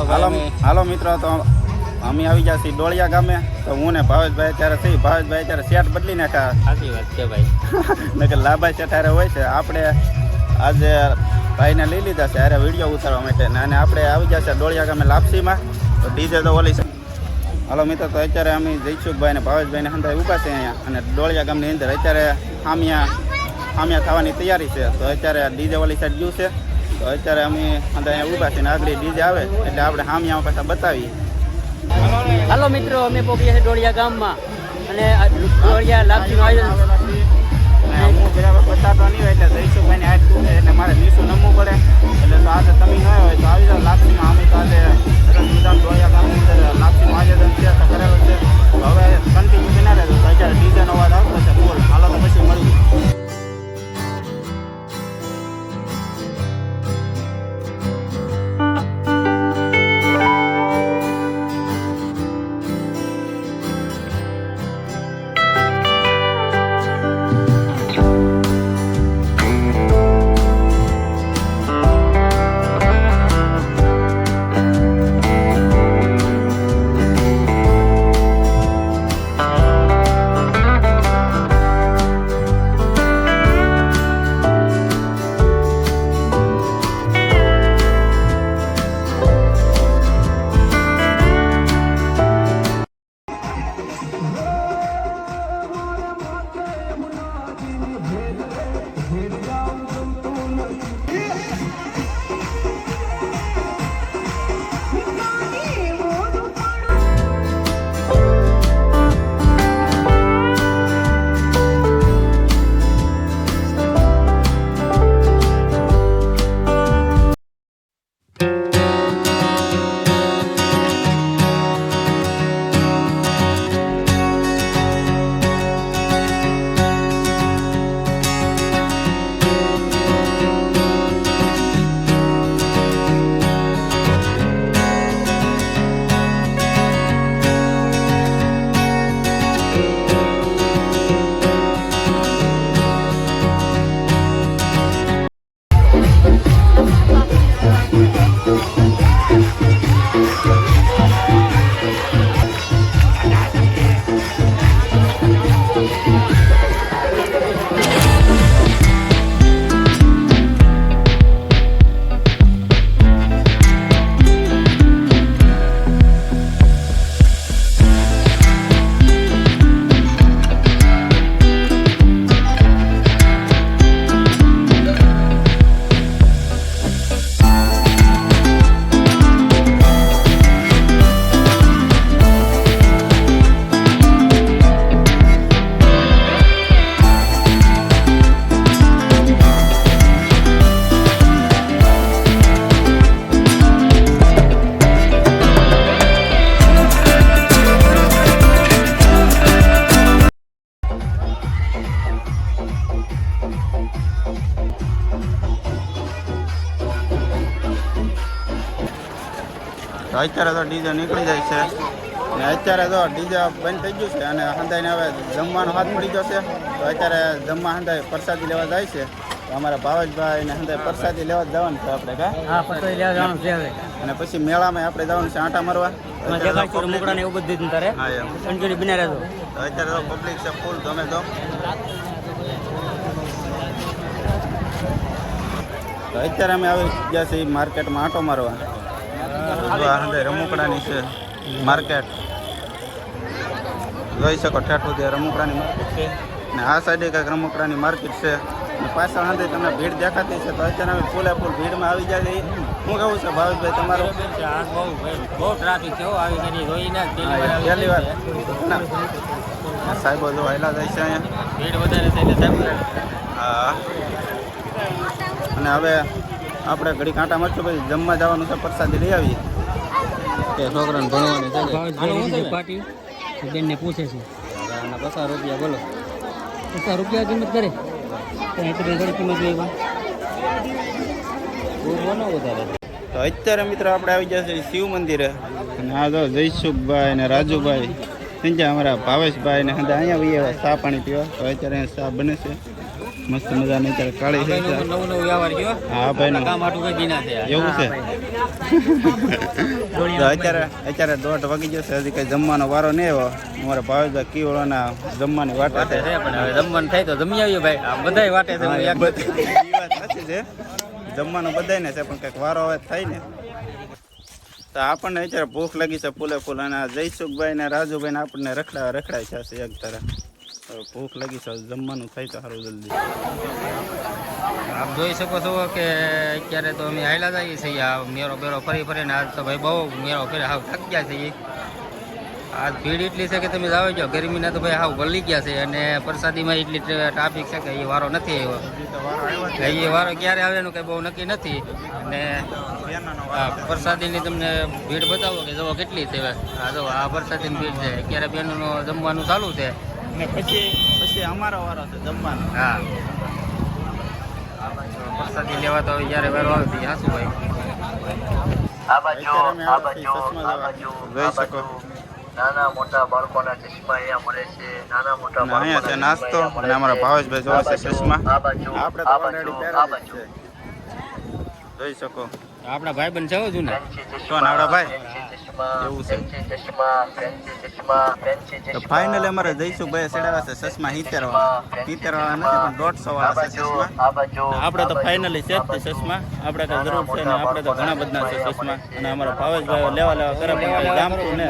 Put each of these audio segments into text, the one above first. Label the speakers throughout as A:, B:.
A: હાલો મિત્રો, તો અમે આવી ગયા છીએ ડોળિયા ગામે. તો હું ને ભાવેશભાઈ અત્યારે શેઠ બદલી નાખ્યા.
B: સાચી વાત છે ભાઈ.
A: ને કે લાભાઈ શેઠ હારે હોય છે. આપણે આજે ભાઈને લઈ લીધા છે અરે વિડીયો ઉતારવા માટે, અને આપણે આવી ગયા છે ડોળિયા ગામે લાપસીમાં. તો ડીજે તો ઓલી છે. હાલો મિત્રો, તો અત્યારે અમે જયસુખભાઈ અને ભાવેશભાઈને હંધાઈ ઊભા છે અહીંયા, અને ડોળિયા ગામની અંદર અત્યારે હામિયા થવાની તૈયારી છે. તો અત્યારે ડીજે ઓલી સાઈડ ગયું છે. તો અત્યારે અમે અહીંયા ઊભા છીએ, આગળ ડીજે આવે એટલે આપણે હામિયા પાછા બતાવીએ.
B: હાલો મિત્રો, અમે પહોંચીએ છીએ ડોળિયા ગામમાં, અને ડોળિયા લાપસીનું આયોજન
A: બતાવતો નહીં હોય એટલે જયસુખભાઈને હાથ છે એટલે મારે નીચું નમવું પડે. એટલે તો આજે તમે ન હોય તો આવી જાઓ લાપસીમાં. અમે તો આજે ડોળિયા ગામની અંદર લાપસીનું આયોજન છે તો કરેલું છે. હવે કન્ટિન્યુ બના રહેજો. તો અત્યારે ડીજેનો અવાજ આવતો છે બોલ. હાલો તો પછી મળીએ. અત્યારે તો ડીજે નીકળી જાય છે, અને અત્યારે તો ડીજે બંધ થઈ ગયું છે, અને હંધાઈને હવે જમવાનો હાથ પડી ગયો છે. તો અત્યારે જમવા હંધાઈ પ્રસાદી લેવા જાય છે. તો અમારા ભાવેશભાઈ ને હંધાઈ પ્રસાદી લેવા જવાનું છે આપણે.
B: હા, પ્રસાદી લેવા જવાનું છે હવે.
A: અને પછી મેળામાં આપણે જવાનું છે આંટા મારવા.
B: રમકડા ને એવું બધું તારે કન્ટિન્યુ બિના રહેજો.
A: તો અત્યારે તો પબ્લિક છે ફૂલ ગમે તો. અત્યારે અમે આવી ગયા છીએ માર્કેટમાં આંટો મારવા. રમકડાની છે માર્કેટ, જોઈ શકો ઠેઠું ત્યાં રમકડાની માર્કેટ છે, ને આ સાઈડે કંઈક રમકડાની માર્કેટ છે, ને પાછળ હાથે તમને ભીડ દેખાતી છે. તો અત્યારે અમે ફૂલે ફૂલ ભીડમાં આવી જાય. શું કહેવું છે ભાવેશભાઈ તમારું?
B: બહુ ટ્રાફિક છે આવી કરી જોઈને
A: પહેલી વાર સાહેબો જો હેલા જાય છે અહીંયા,
B: ભીડ વધારે છે એટલે સાહેબ.
A: હા, અને હવે આપણે ઘડી કાંટા મારશું પછી જમવા જવાનું છે, પ્રસાદી લઈ આવીએ.
B: છોકરાને ભણવાની છે પાર્ટી બેનને પૂછે છે આના 50 રૂપિયા બોલો. 50 રૂપિયા કિંમત કરે એટલી ઘણી કિંમત લેવા બોલો વધારે.
A: તો અત્યારે મિત્રો આપણે આવી ગયા છે શિવ મંદિરે, અને આ તો જયસુખભાઈ ને રાજુભાઈ સમજ્યા અમારા ભાવેશભાઈ ને હંધા અહીંયા આવીએ ચા પાણી પીવા. તો અત્યારે ચા બને છે મસ્ત મજાની. અત્યારે કાળી છે.
B: નવું વ્યવહાર ગયો.
A: હા ભાઈ,
B: કામ આટું કઈ ના છે
A: એવું છે. તો અત્યારે 1:30 વાગી જશે, હજી કઈ જમવાનો વારો નહીં આવ્યો. અમારા ભાવેશભાઈ કીવળોના જમવાની વાટે છે.
B: પણ હવે જમવાનું થાય તો જમી આવીએ ભાઈ. આ બધાય વાટે છે.
A: એ વાત સાચી છે, જમવાનું બધાને છે, પણ કંઈક વારો હવે થાય ને. તો આપણને અત્યારે ભૂખ લાગી છે ફૂલે ફૂલ, અને જયસુખભાઈ ને રાજુભાઈ ને આપણને રખડાય છે એક તરફ. ભૂખ લાગી છે, જમવાનું થાય તો સારું જલ્દી.
B: આપ જોઈ શકો છો કે અત્યારે તો અમે હાયલા જઈએ છીએ. આ મેરો બેરો ફરી ફરીને આજ તો ભાઈ બહુ મેરો ફરી હાવ થાકી ગયા છે. આજ ભીડ એટલી છે કે તમે જાઓ છો, ગરમીના તો ભાઈ હાવ ગળી ગયા છે, અને પ્રસાદીમાં એટલી ટ્રાફિક છે કે એ વારો નથી આવ્યો. એ વારો ક્યારે આવે એનું કંઈ બહુ નક્કી નથી. અને પ્રસાદીની તમને ભીડ બતાવો કે જવો કેટલી છે. આ જો આ પ્રસાદીની ભીડ છે. અત્યારે બેનનું જમવાનું ચાલુ છે,
A: અને પછી અમારો વારો છે જમવાનો.
B: હા, પ્રસાદી લેવા તો જ્યારે વારો આવતી હાસુ ભાઈ.
A: જોઈ શકો
C: નાના મોટા બાળકોના ચશ્મા અહીંયા મળે છે. નાના મોટા
A: અહીંયા છે નાસ્તો, અને અમારા ભાવેશભાઈ જોવે છે ચશ્મા. આપણે તો ઓલરેડી પહેરેલા જ છે, જોઈ શકો.
B: આપણા ભાઈ બન છે જૂના
A: તો નાવડા ભાઈ એવું છે. તો ફાઇનલી અમારે જઈશુભાઈ ચડાવ્યા છે ચશ્મા 70 વાળા નથી, પણ 150 વાળા છે ચશ્મા. આપણે તો ફાઇનલી છે જ તે ચશ્મા. આપણે તો જરૂર છે ને, આપણે તો ઘણા બધા છે ચશ્મા. અને અમારા ભાવેશભાઈ લેવા કરે, પણ ગામતું ને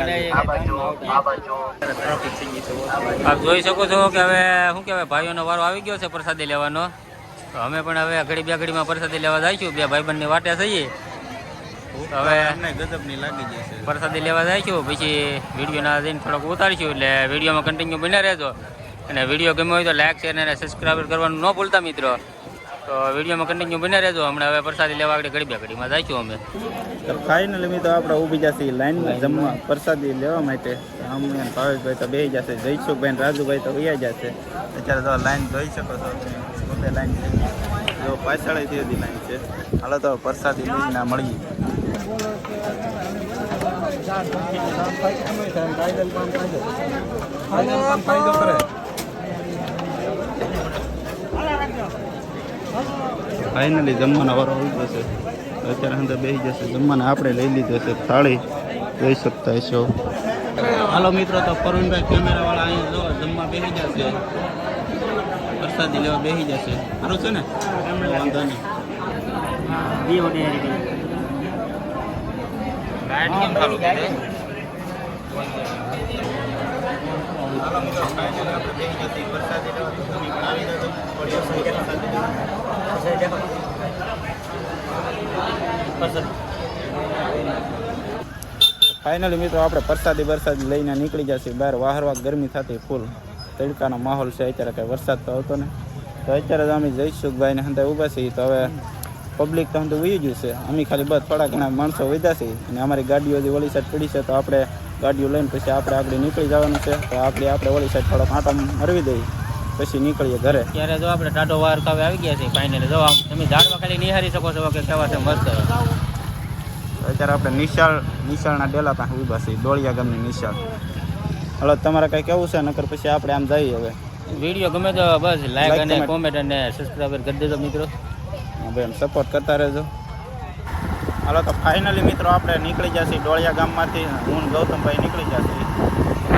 A: ટ્રાફિક થઈ ગઈ છે.
B: આપ જોઈ શકો છો કે હવે શું કહેવાય, ભાઈઓનો વારો આવી ગયો છે પ્રસાદી લેવાનો. તો અમે પણ હવે ઘડી બે ઘડીમાં પ્રસાદી લેવા જઈશું. બે ભાઈબંધની વાટે થઈએ. હવે
A: અમને ગજબની લાગી જશે.
B: પ્રસાદી લેવા જઈશું, પછી વિડીયોના જઈને થોડોક ઉતારીશું. એટલે વિડીયોમાં કન્ટિન્યુ બન્યા રહેજો. અને વિડીયો ગમ્યો હોય તો લાઈક શેર અને સબસ્ક્રાઈબ કરવાનું ન ભૂલતા મિત્રો. તો વિડીયોમાં કન્ટિન્યુ બન્યા રહેજો. હમણાં હવે પ્રસાદી લેવા આગળ ઘડી બે ઘડીમાં જઈશું અમે.
A: તો ફાઇનલી મિત્રો આપણે ઊભી જશે લાઈનમાં જમવા પ્રસાદી લેવા માટે. અમે ભાવેશભાઈ તો બેસી જશે, જયસુખભાઈ ને રાજુભાઈ તો વૈયા જશે. અત્યારે તો લાઈન જોઈ શકો છો, બધે લાઈન છે. જો પાછળ બધી લાઈન છે. હાલો તો પ્રસાદી લઈને મળીએ. ફાઇનલી જમવાનો વારો આવી જશે. અત્યારે અંદર બેસી જશે જમવાને. આપણે લઈ લીધો છે થાળી, જોઈ શકતા હશો. હાલો મિત્રો, તો પરુણભાઈ કેમેરાવાળા અહીંયા જો જમવા બેસી જશે, પ્રસાદી લેવા બેસી જશે. સારું છે ને, વાંધો નહીં.
B: લાઈટ કેમ ચાલુ થઈ જાય?
A: હાલો મિત્રો, ફાઇનલી આપણે બેસી જશે પ્રસાદી લેવા. તમે પણ આવી જજો, પ્રસાદી લેવા. ફાઇનલી મિત્રો આપણે પ્રસાદી લઈને નીકળી જશે બહાર. વાહરવા ગરમી થતી ફૂલ, તડકાનો માહોલ છે. અત્યારે કંઈ વરસાદ તો આવતો ને. તો અત્યારે તો અમે જયસુખભાઈ ને હંતા ઊભા છીએ. તો હવે પબ્લિક તો હંતું વહી ગયું છે. અમે ખાલી બસ થોડા ઘણા માણસો વધ્યા છે, અને અમારી ગાડીઓ જે ઓલી સાઈડ પડી છે, તો આપણે ગાડીઓ લઈને પછી આપણે આગળ નીકળી જવાનું છે. તો આપણે ઓલી સાઈડ થોડોક આંટો મરવી દઈએ, પછી નીકળીએ ઘરે.
B: ત્યારે જો આપણે ટાટો વાર કાવે આવી ગયા છે ફાઇનલી. જો તમે ઝાડમાં ખાલી નિહારી શકો છો કે કેવા છે મસ્ત.
A: અત્યારે આપણે નિશાળના ડેલા પાસે ઊભા છીએ, ડોળિયા ગામની નિશાળ. હલો, તમારે કંઈ કેવું છે? નકર પછી આપણે આમ જઈએ. હવે
B: વિડીયો ગમે તો બસ લાઈક અને કોમેન્ટ અને સબસ્ક્રાઈબર કરી દેજો મિત્રો.
A: ભાઈ એમ સપોર્ટ કરતા રહેજો. હાલો, તો ફાઇનલી મિત્રો આપણે નીકળી જશે ડોળિયા ગામમાંથી. હું ગૌતમભાઈ નીકળી જશે,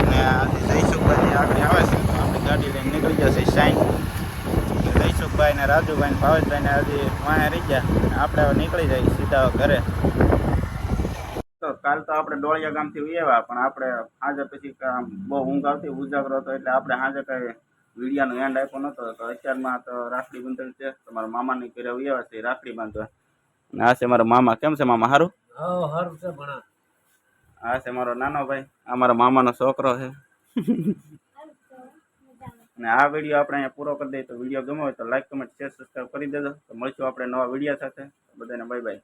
A: અને આજે જયસુખભાઈ આગળ આવે છે. તો આપણી ગાડી લઈને નીકળી જશે સાઈન. જયસુખભાઈ ને રાજુભાઈ ને ભાવેશભાઈ ને હજી વાંહે રહી ગયા. આપણે હવે નીકળી જઈએ સીધા ઘરે. તો કાલ તો આપણે ડોળિયા ગામથી ઉયેવા, પણ આપણે આજે પછી બહુ ઊંઘ આવતી, ઉજાગરો હતો, એટલે આપણે આજે કંઈ વિડીયાનો એન્ડ આપ્યો નહોતો. તો અત્યારમાં તો રાખડી બંધન છે. તમારા મામાની ઘરે ઉયેવા છે રાખડી બાંધવા. અને આ છે મારા મામા. કેમ છે મામા? સારું?
B: સારું છે ભણા.
A: આ છે મારો નાનો ભાઈ, આ મારા મામાનો છોકરો છે. અને આ વિડીયો આપણે અહીંયા પૂરો કરી દઈએ. તો વિડીયો ગમ્યો હોય તો લાઈક, કમેન્ટ, શેર, સબસ્ક્રાઈબ કરી દેજો. તો મળીશું આપણે નવા વિડીયો સાથે. બધાને બાય બાય.